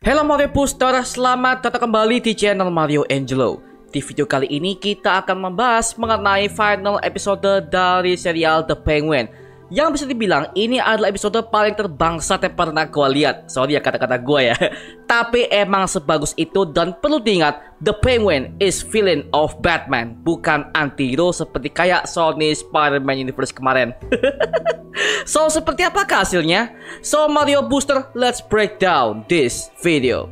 Halo Mario Booster, selamat datang kembali di channel Mario Angelo. Di video kali ini kita akan membahas mengenai final episode dari serial The Penguin, yang bisa dibilang ini adalah episode paling terbangsat yang pernah gue lihat. Sorry ya kata-kata gue ya. Tapi emang sebagus itu, dan perlu diingat, The Penguin is villain of Batman, bukan anti-hero seperti kayak Sony Spider-Man Universe kemarin. So, seperti apakah hasilnya? So, Mario Booster, let's break down this video.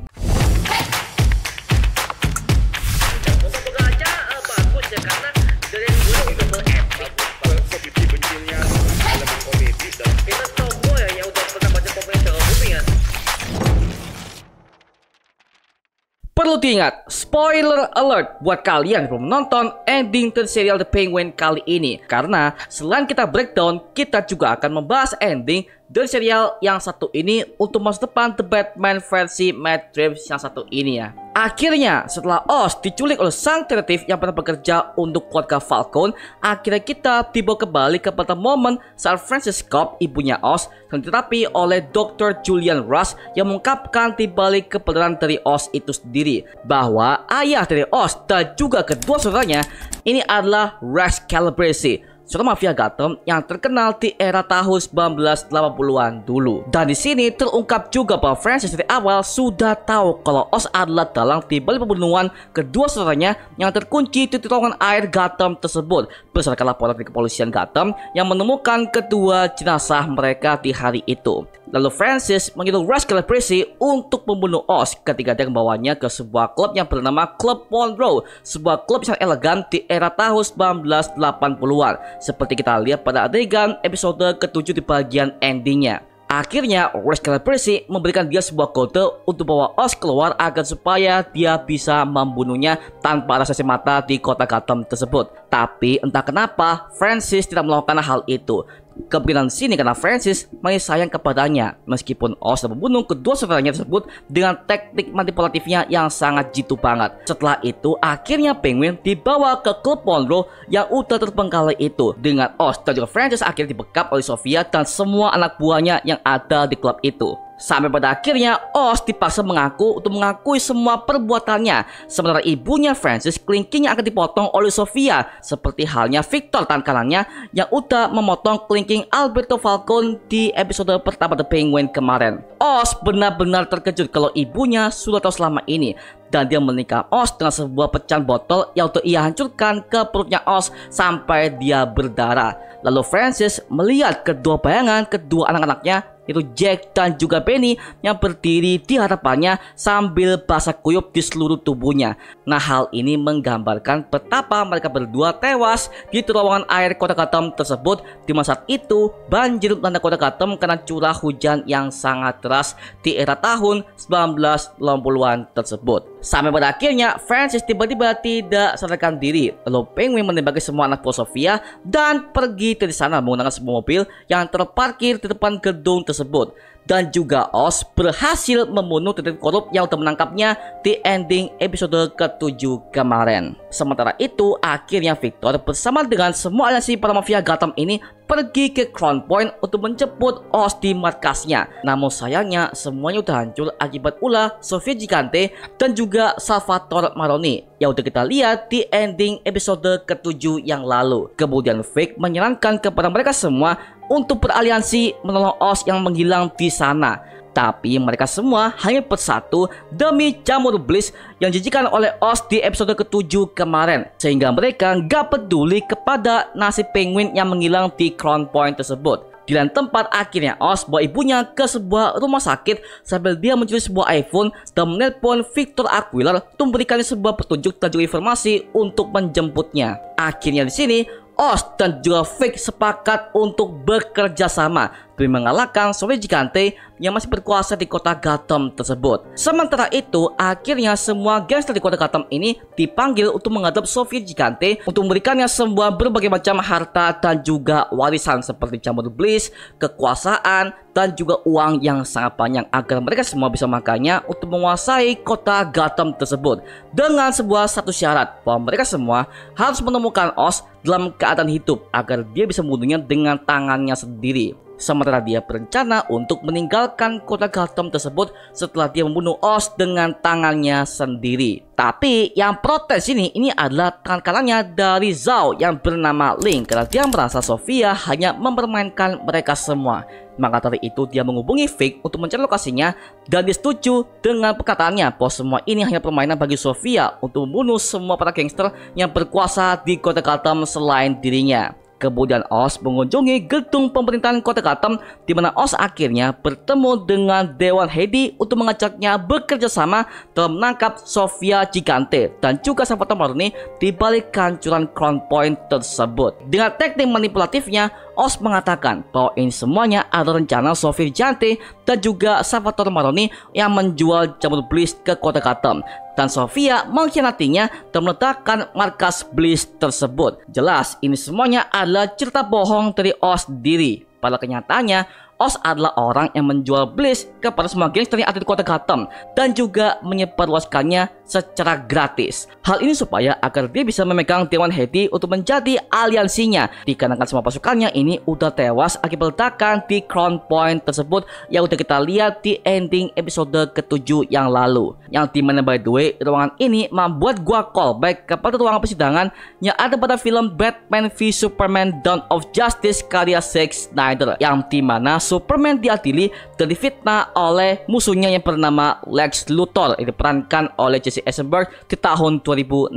Perlu diingat, spoiler alert buat kalian yang belum menonton ending dari serial The Penguin kali ini. Karena selain kita breakdown, kita juga akan membahas ending dari serial yang satu ini untuk masa depan The Batman versi Matt Reeves yang satu ini ya. Akhirnya setelah Oz diculik oleh sang detektif yang pernah bekerja untuk keluarga Falcone, akhirnya kita dibawa kembali kepada momen saat Frances Cobb, ibunya Oz, sedang diterapi oleh Dr. Julian Rush yang mengungkapkan dibalik kebenaran dari Oz itu sendiri, bahwa ayah dari Oz dan juga kedua saudaranya ini adalah Rex Calabrese, seorang mafia Gotham yang terkenal di era tahun 1980-an dulu. Dan di sini terungkap juga bahwa Frances dari awal sudah tahu kalau Oz adalah dalang di balik pembunuhan kedua saudaranya yang terkunci di terowongan air Gotham tersebut, berdasarkan laporan dari kepolisian Gotham yang menemukan kedua jenazah mereka di hari itu. Lalu Frances menyuruh Rex Calabrese untuk membunuh Oz ketika dia membawanya ke sebuah klub yang bernama Club Monroe, sebuah klub yang sangat elegan di era tahun 1980-an, seperti kita lihat pada adegan episode ke-7 di bagian endingnya. Akhirnya Rex Calabrese memberikan dia sebuah kode untuk bawa Oz keluar agar supaya dia bisa membunuhnya tanpa ada saksi mata di kota Gotham tersebut. Tapi entah kenapa Frances tidak melakukan hal itu. Kemungkinan sini karena Frances masih sayang kepadanya, meskipun Oz telah membunuh kedua saudaranya tersebut dengan teknik manipulatifnya yang sangat jitu banget. Setelah itu akhirnya Penguin dibawa ke klub Monroe yang udah terbengkalai itu, dengan Oz dan juga Frances akhirnya dibekap oleh Sofia dan semua anak buahnya yang ada di klub itu. Sampai pada akhirnya Oz dipaksa mengaku untuk mengakui semua perbuatannya, sementara ibunya Frances kelingkingnya akan dipotong oleh Sofia, seperti halnya Victor tangan kanannya yang udah memotong kelingking Alberto Falcone di episode pertama The Penguin kemarin. Oz benar-benar terkejut kalau ibunya sudah tahu selama ini, dan dia menikah Oz dengan sebuah pecahan botol yang untuk ia hancurkan ke perutnya Oz sampai dia berdarah. Lalu Frances melihat kedua bayangan kedua anak-anaknya, yaitu Jack dan juga Benny, yang berdiri di hadapannya sambil basah kuyup di seluruh tubuhnya. Nah, hal ini menggambarkan betapa mereka berdua tewas di terowongan air kota Gotham tersebut, di masa itu banjir melanda kota Gotham karena curah hujan yang sangat deras di era tahun 1980-an tersebut. Sampai pada akhirnya Frances tiba-tiba tidak sadarkan diri. Lalu Penguin menembaki semua anak buah Sofia dan pergi dari sana menggunakan sebuah mobil yang terparkir di depan gedung tersebut. Dan juga Oz berhasil membunuh detektif korup yang telah menangkapnya di ending episode ke-7 kemarin. Sementara itu akhirnya Victor bersama dengan semua aliansi para mafia Gotham ini pergi ke Crown Point untuk menjemput Oz di markasnya. Namun sayangnya semuanya udah hancur akibat ulah Sofia Gigante dan juga Salvatore Maroni yang udah kita lihat di ending episode ke-7 yang lalu. Kemudian Vic menyarankan kepada mereka semua untuk beraliansi menolong Oz yang menghilang di sana. Tapi mereka semua hanya bersatu demi jamur bliss yang dijanjikan oleh Oz di episode ke-7 kemarin, sehingga mereka gak peduli kepada nasib Penguin yang menghilang di Crown Point tersebut. Di lain tempat akhirnya Oz bawa ibunya ke sebuah rumah sakit sambil dia mencuri sebuah iPhone dan menelpon Victor Aguilar untuk memberikannya sebuah petunjuk dan juga informasi untuk menjemputnya. Akhirnya di sini Oz dan juga Vic sepakat untuk bekerja sama demi mengalahkan Sofia Gigante yang masih berkuasa di kota Gotham tersebut. Sementara itu, akhirnya semua gangster di kota Gotham ini dipanggil untuk menghadap Sofia Gigante untuk memberikannya semua berbagai macam harta dan juga warisan seperti jamur bliss, kekuasaan, dan juga uang yang sangat banyak agar mereka semua bisa memakannya untuk menguasai kota Gotham tersebut, dengan sebuah satu syarat bahwa mereka semua harus menemukan Oz dalam keadaan hidup agar dia bisa membunuhnya dengan tangannya sendiri. sementara dia berencana untuk meninggalkan kota Gotham tersebut setelah dia membunuh Oz dengan tangannya sendiri. Tapi yang protes ini adalah tangan kanannya dari Zhao yang bernama Ling, karena dia merasa Sofia hanya mempermainkan mereka semua. Maka dari itu dia menghubungi Vic untuk mencari lokasinya, dan dia setuju dengan perkataannya bahwa semua ini hanya permainan bagi Sofia untuk membunuh semua para gangster yang berkuasa di kota Gotham selain dirinya. Kemudian Oz mengunjungi gedung pemerintahan kota Gotham, di mana Oz akhirnya bertemu dengan Dewan Hedi untuk mengajaknya bekerja sama dalam menangkap Sofia Gigante dan juga sang faktor murni di balik kehancuran Crown Point tersebut. Dengan teknik manipulatifnya, Oz mengatakan bahwa ini semuanya adalah rencana Sofia Gigante dan juga sang faktor murni yang menjual jamur Bliss ke kota Gotham. Dan Sofia mengkhianatinya dan meletakkan markas Bliss tersebut. Jelas ini semuanya adalah cerita bohong dari Oz sendiri. Pada kenyataannya, Oz adalah orang yang menjual Bliss kepada semua gangster yang ada di kota Gotham dan juga menyebarluaskannya secara gratis. Hal ini supaya agar dia bisa memegang Dewan Hedi untuk menjadi aliansinya, dikarenakan semua pasukannya ini udah tewas akibat ledakan di Crown Point tersebut yang udah kita lihat di ending episode ke-7 yang lalu. Yang dimana by the way, ruangan ini membuat gua callback kepada ruangan persidangan yang ada pada film Batman v Superman Dawn of Justice karya Zack Snyder, yang dimana Superman diadili dan difitnah oleh musuhnya yang bernama Lex Luthor yang diperankan oleh Jesse Eisenberg di tahun 2016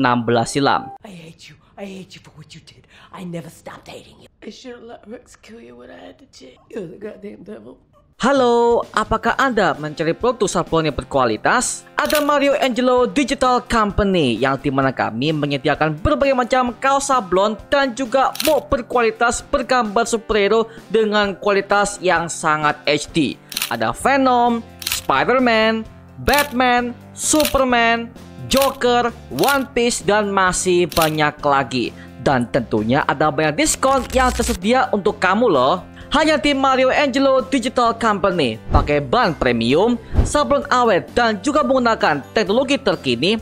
silam. I hate you for what you did. I never stopped hating you. I should have let Rex kill you when I had the chance. You're the goddamn devil. Halo, apakah Anda mencari produk sablon yang berkualitas? Ada Mario Angelo Digital Company yang dimana kami menyediakan berbagai macam kaos sablon dan juga mug berkualitas bergambar superhero dengan kualitas yang sangat HD. Ada Venom, Spider-Man, Batman, Superman, Joker, One Piece, dan masih banyak lagi. Dan tentunya ada banyak diskon yang tersedia untuk kamu loh. Hanya di Mario Angelo Digital Company. Pakai bahan premium, sablon awet, dan juga menggunakan teknologi terkini,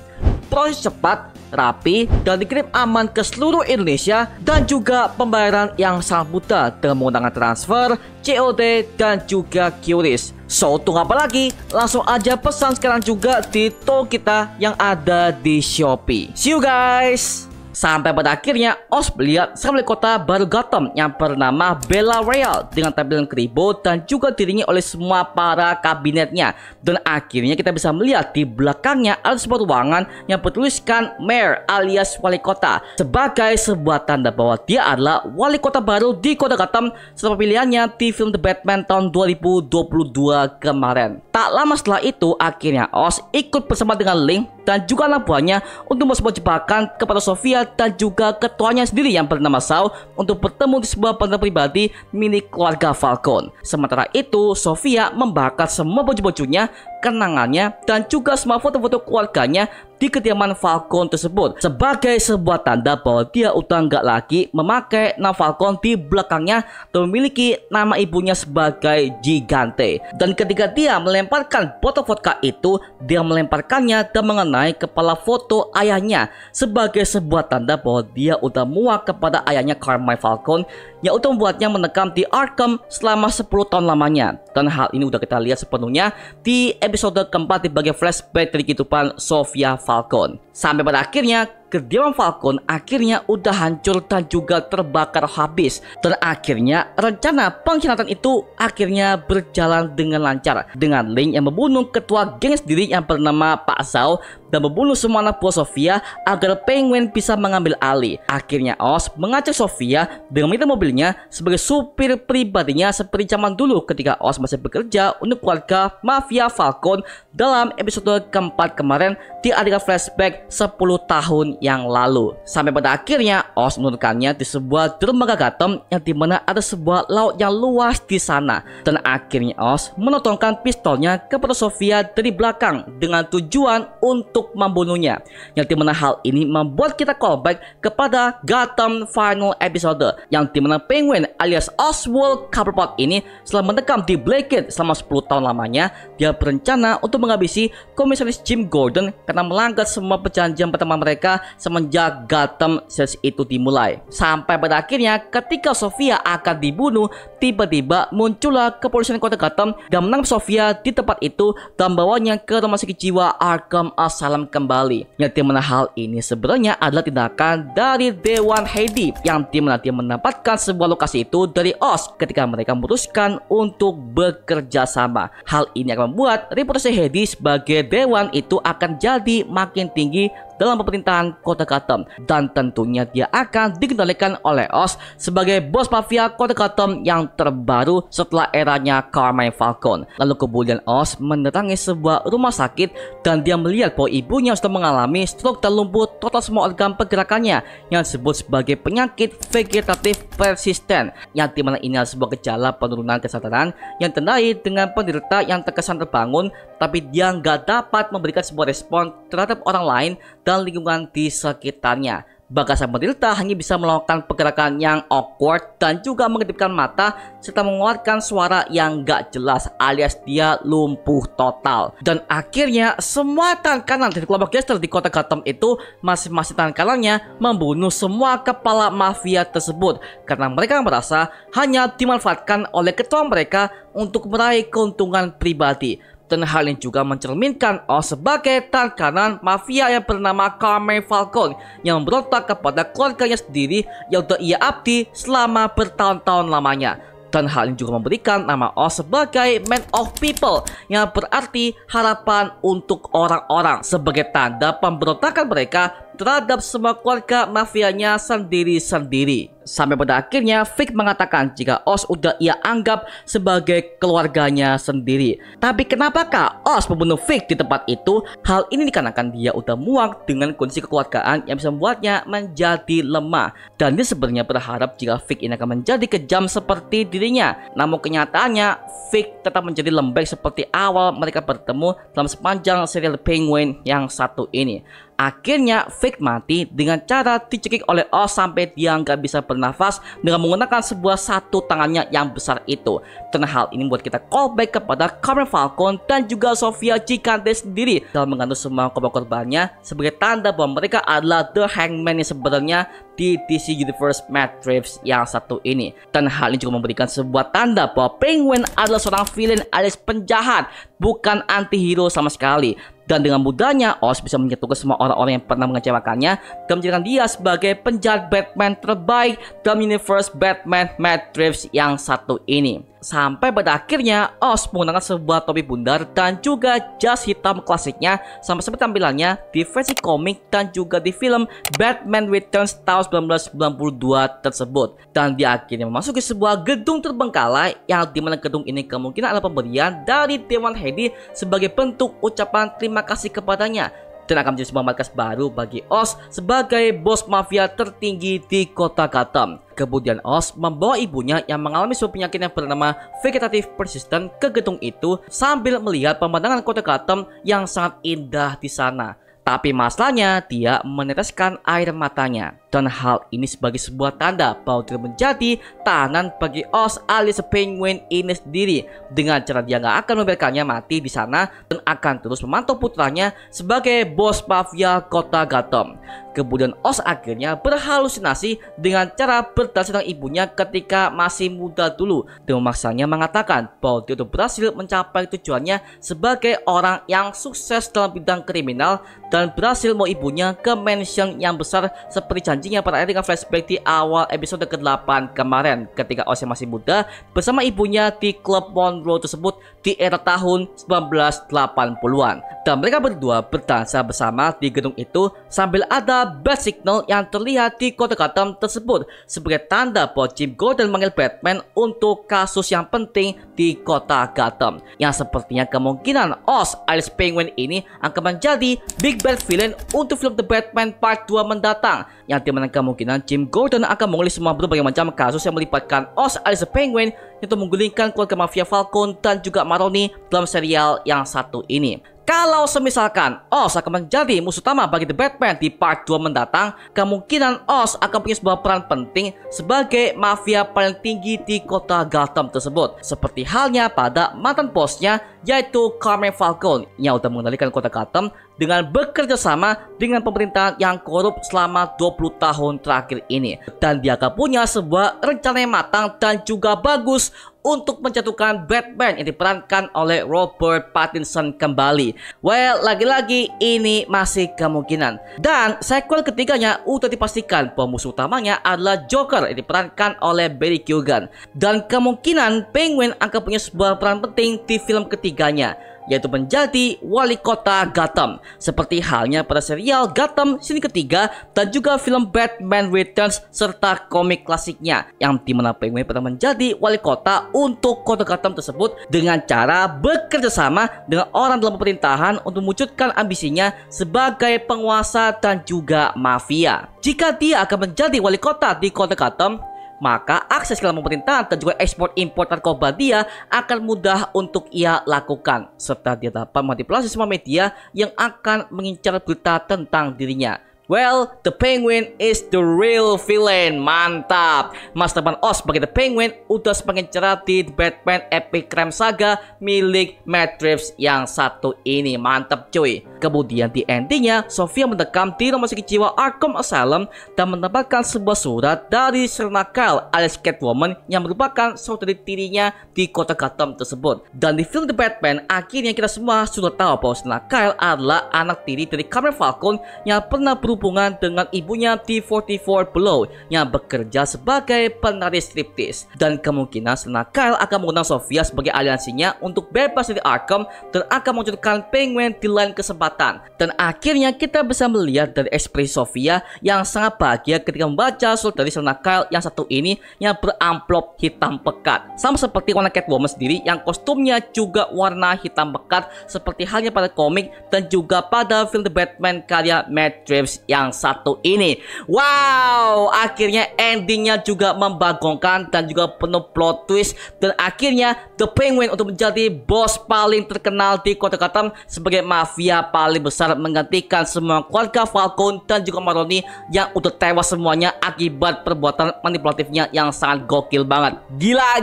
proses cepat, rapi, dan dikirim aman ke seluruh Indonesia, dan juga pembayaran yang sangat mudah dengan menggunakan transfer, COD, dan juga QRIS. So, tunggu apa lagi? Langsung aja pesan sekarang juga di toko kita yang ada di Shopee. See you guys! Sampai pada akhirnya Oz melihat sang wali kota baru Gotham yang bernama Bella Real dengan tampilan keribu dan juga diiringi oleh semua para kabinetnya. Dan akhirnya kita bisa melihat di belakangnya ada sebuah ruangan yang bertuliskan Mayor alias wali kota, sebagai sebuah tanda bahwa dia adalah wali kota baru di kota Gotham setelah pilihannya di film The Batman tahun 2022 kemarin. Tak lama setelah itu akhirnya Oz ikut bersama dengan Ling dan juga anak buahnya untuk membuat sebuah jebakan kepada Sofia dan juga ketuanya sendiri yang bernama Zhao untuk bertemu di sebuah bandar pribadi milik keluarga Falcon. Sementara itu Sofia membakar semua baju-bajunya, kenangannya, dan juga semua foto-foto keluarganya di kediaman Falcon tersebut sebagai sebuah tanda bahwa dia udah nggak lagi memakai nama Falcon di belakangnya dan memiliki nama ibunya sebagai Gigante. Dan ketika dia melemparkan botol vodka itu, dia melemparkannya dan mengenai kepala foto ayahnya sebagai sebuah tanda bahwa dia udah muak kepada ayahnya Carmine Falcon yang udah membuatnya menekam di Arkham selama 10 tahun lamanya. Dan hal ini udah kita lihat sepenuhnya di episode keempat di bagian flashback dari kehidupan Sofia Falcon. Sampai pada akhirnya kediaman Falcon akhirnya udah hancur dan juga terbakar habis. Dan akhirnya rencana pengkhianatan itu akhirnya berjalan dengan lancar, dengan Ling yang membunuh ketua geng sendiri yang bernama Pak Zhao dan membunuh semua anak buah Sofia agar Penguin bisa mengambil alih. Akhirnya Oz mengajak Sofia dengan minta mobilnya sebagai supir pribadinya seperti zaman dulu ketika Oz masih bekerja untuk keluarga Mafia Falcon dalam episode keempat kemarin di adegan flashback 10 tahun yang lalu. Sampai pada akhirnya Oz menurunkannya di sebuah dermaga Gotham yang dimana ada sebuah laut yang luas di sana. Dan akhirnya Oz menodongkan pistolnya kepada Sofia dari belakang dengan tujuan untuk membunuhnya. Yang dimana hal ini membuat kita callback kepada Gotham final episode yang dimana Penguin alias Oswald Cobblepot ini setelah mendekam di Blackgate selama 10 tahun lamanya, dia berencana untuk menghabisi Komisaris Jim Gordon karena melanggar semua perjanjian pertama mereka semenjak Gotham series itu dimulai. Sampai pada akhirnya ketika Sofia akan dibunuh, tiba-tiba muncullah kepolisian kota Gotham dan menangkap Sofia di tempat itu dan bawanya ke rumah sakit jiwa Arkham Asylum kembali. Yang dimana hal ini sebenarnya adalah tindakan dari Dewan Heidi yang dimana dia mendapatkan sebuah lokasi itu dari Oz ketika mereka memutuskan untuk bekerja sama. Hal ini akan membuat reputasi Heidi sebagai Dewan itu akan jadi makin tinggi dalam pemerintahan kota Gotham, dan tentunya dia akan dikendalikan oleh Oz sebagai bos mafia kota Gotham yang terbaru setelah eranya Carmine Falcone. Lalu kemudian Oz menerangi sebuah rumah sakit dan dia melihat bahwa ibunya sudah mengalami stroke dan lumpuh total semua organ pergerakannya yang disebut sebagai penyakit vegetatif persisten, yang dimana ini adalah sebuah gejala penurunan kesadaran yang ditandai dengan penderita yang terkesan terbangun tapi dia nggak dapat memberikan sebuah respon terhadap orang lain dan lingkungan di sekitarnya. Bahkan sang penderita hanya bisa melakukan pergerakan yang awkward dan juga mengedipkan mata serta mengeluarkan suara yang gak jelas alias dia lumpuh total. Dan akhirnya semua tangan kanan dari kelompok gangster di kota Gotham itu masing-masing tangan kanannya membunuh semua kepala mafia tersebut karena mereka merasa hanya dimanfaatkan oleh ketua mereka untuk meraih keuntungan pribadi. Dan hal ini juga mencerminkan Oz sebagai tangan kanan mafia yang bernama Carmine Falcone yang memberontak kepada keluarganya sendiri yang sudah ia abdi selama bertahun-tahun lamanya. Dan hal ini juga memberikan nama Oz sebagai Man of People yang berarti harapan untuk orang-orang sebagai tanda pemberontakan mereka terhadap semua keluarga mafianya sendiri-sendiri. Sampai pada akhirnya Vic mengatakan jika Oz udah ia anggap sebagai keluarganya sendiri. Tapi kenapakah Oz membunuh Vic di tempat itu? Hal ini dikarenakan dia udah muak dengan kondisi kekeluargaan yang bisa membuatnya menjadi lemah. Dan dia sebenarnya berharap jika Vic ini akan menjadi kejam seperti dirinya. Namun kenyataannya Vic tetap menjadi lembek seperti awal mereka bertemu dalam sepanjang serial Penguin yang satu ini. Akhirnya Vic mati dengan cara dicekik oleh Oz sampai dia nggak bisa bernafas dengan menggunakan sebuah satu tangannya yang besar itu. Dan hal ini membuat kita callback kepada Carmine Falcone dan juga Sofia Gigante sendiri dalam mengandung semua korban-korbannya sebagai tanda bahwa mereka adalah The Hangman yang sebenarnya di DC Universe Matt Reeves yang satu ini. Dan hal ini juga memberikan sebuah tanda bahwa Penguin adalah seorang villain alias penjahat, bukan anti-hero sama sekali. Dan dengan mudahnya Oz bisa menyatukan semua orang-orang yang pernah mengecewakannya dan menjadikan dia sebagai penjahat Batman terbaik dalam universe Batman Matt Reeves yang satu ini. Sampai pada akhirnya Oz menggunakan sebuah topi bundar dan juga jas hitam klasiknya sama seperti tampilannya di versi komik dan juga di film Batman Returns tahun 1992 tersebut. Dan dia akhirnya memasuki sebuah gedung terbengkalai yang dimana gedung ini kemungkinan adalah pemberian dari Dewan Heidi sebagai bentuk ucapan terima kasih kepadanya. Dan akan menjadi sebuah markas baru bagi Oz sebagai bos mafia tertinggi di kota Gotham. Kemudian Oz membawa ibunya yang mengalami sebuah penyakit yang bernama vegetative persistent ke gedung itu sambil melihat pemandangan kota Gotham yang sangat indah di sana. Tapi masalahnya dia meneteskan air matanya. Dan hal ini sebagai sebuah tanda bahwa dia menjadi tahanan bagi Oz alias Penguin ini sendiri. Dengan cara dia nggak akan membiarkannya mati di sana dan akan terus memantau putranya sebagai bos mafia kota Gotham. Kemudian Oz akhirnya berhalusinasi dengan cara berdasar dengan ibunya ketika masih muda dulu dan memaksanya mengatakan bahwa dia sudah berhasil mencapai tujuannya sebagai orang yang sukses dalam bidang kriminal dan berhasil mau ibunya ke mansion yang besar seperti janjinya pada dengan flashback di awal episode ke-8 kemarin ketika Oz yang masih muda bersama ibunya di klub Monroe tersebut di era tahun 1980-an. Dan mereka berdua berdansa bersama di gedung itu sambil ada bat signal yang terlihat di kota Gotham tersebut sebagai tanda bahwa Jim Gordon memanggil Batman untuk kasus yang penting di kota Gotham. Yang sepertinya kemungkinan Oz alias Penguin ini akan menjadi big bad villain untuk film The Batman Part 2 mendatang, yang dimana kemungkinan Jim Gordon akan mengulik semua berbagai macam kasus yang melibatkan Oz alias Penguin untuk menggulingkan keluarga mafia Falcone dan juga Maroni dalam serial yang satu ini. Kalau semisalkan Oz akan menjadi musuh utama bagi The Batman di part 2 mendatang, kemungkinan Oz akan punya sebuah peran penting sebagai mafia paling tinggi di kota Gotham tersebut. Seperti halnya pada mantan bosnya, yaitu Carmine Falcone yang sudah mengendalikan kota Gotham dengan bekerja sama dengan pemerintahan yang korup selama 20 tahun terakhir ini. Dan dia akan punya sebuah rencana yang matang dan juga bagus untuk menjatuhkan Batman yang diperankan oleh Robert Pattinson kembali. Well, lagi-lagi ini masih kemungkinan. Dan sequel ketiganya udah dipastikan bahwa musuh utamanya adalah Joker yang diperankan oleh Barry Keoghan. Dan kemungkinan Penguin akan punya sebuah peran penting di film ketiganya, yaitu menjadi wali kota Gotham, seperti halnya pada serial Gotham seri ketiga dan juga film Batman Returns serta komik klasiknya, yang dimana Penguin pernah menjadi wali kota untuk kota Gotham tersebut dengan cara bekerja sama dengan orang dalam pemerintahan untuk mewujudkan ambisinya sebagai penguasa dan juga mafia. Jika dia akan menjadi wali kota di kota Gotham, maka akses ke dalam pemerintahan dan juga ekspor-impor narkoba dia akan mudah untuk ia lakukan, serta dia dapat memanipulasi semua media yang akan mengincar berita tentang dirinya. Well, the Penguin is the real villain. Mantap. Masa depan Oz sebagai the Penguin udah semakin cerah di The Batman Epic Crime Saga milik Matt Reeves yang satu ini. Mantap cuy. Kemudian di endingnya, Sofia mendekam di rumah sakit jiwa Arkham Asylum dan mendapatkan sebuah surat dari Selina Kyle alias Catwoman yang merupakan saudari tirinya di kota Gotham tersebut. Dan di film The Batman, akhirnya kita semua sudah tahu bahwa Selina Kyle adalah anak tiri dari Carmine Falcone yang pernah berhubungan dengan ibunya di 44 Below yang bekerja sebagai penari striptease. Dan kemungkinan Selina Kyle akan mengundang Sofia sebagai aliansinya untuk bebas dari Arkham dan akan mewujudkan Penguin di lain kesempatan. Dan akhirnya kita bisa melihat dari ekspresi Sofia yang sangat bahagia ketika membaca surat dari Selina Kyle yang satu ini yang beramplop hitam pekat, sama seperti warna Catwoman sendiri yang kostumnya juga warna hitam pekat seperti halnya pada komik dan juga pada film The Batman karya Matt Reeves yang satu ini. Wow, akhirnya endingnya juga membagongkan dan juga penuh plot twist. Dan akhirnya The Penguin untuk menjadi bos paling terkenal di kota Gotham sebagai mafia paling besar, menggantikan semua keluarga Falcone dan juga Maroni yang udah tewas semuanya akibat perbuatan manipulatifnya yang sangat gokil banget. Gila.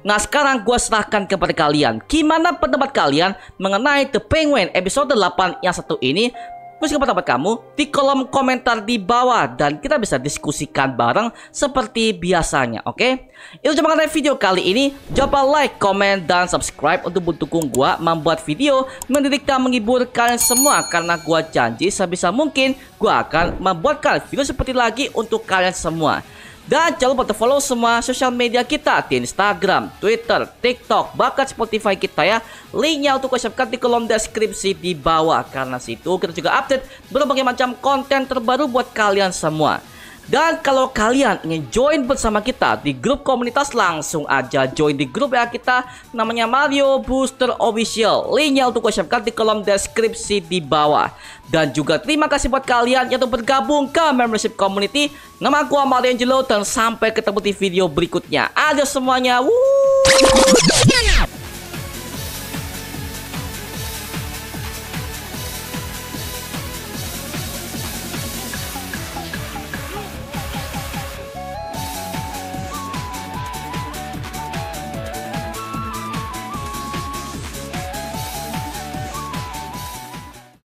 Nah, sekarang gue serahkan kepada kalian. Gimana pendapat kalian mengenai The Penguin episode 8 yang satu ini? Tuliskan pendapat kamu di kolom komentar di bawah dan kita bisa diskusikan bareng seperti biasanya, oke? Itu cuma karena video kali ini. Jangan lupa like, komen, dan subscribe untuk mendukung gua membuat video mendidik dan menghibur kalian semua, karena gua janji sebisa mungkin gua akan membuatkan video seperti lagi untuk kalian semua. Dan jangan lupa follow semua sosial media kita di Instagram, Twitter, TikTok, bahkan Spotify kita ya. Linknya untuk gue siapkan di kolom deskripsi di bawah. Karena situ kita juga update berbagai macam konten terbaru buat kalian semua. Dan kalau kalian ingin join bersama kita di grup komunitas, langsung aja join di grup ya kita, namanya Mario Booster Official. Linknya untuk gue siapkan di kolom deskripsi di bawah. Dan juga terima kasih buat kalian yang telah bergabung ke membership community. Nama gue Mario Angelo dan sampai ketemu di video berikutnya. Adios semuanya. Woo!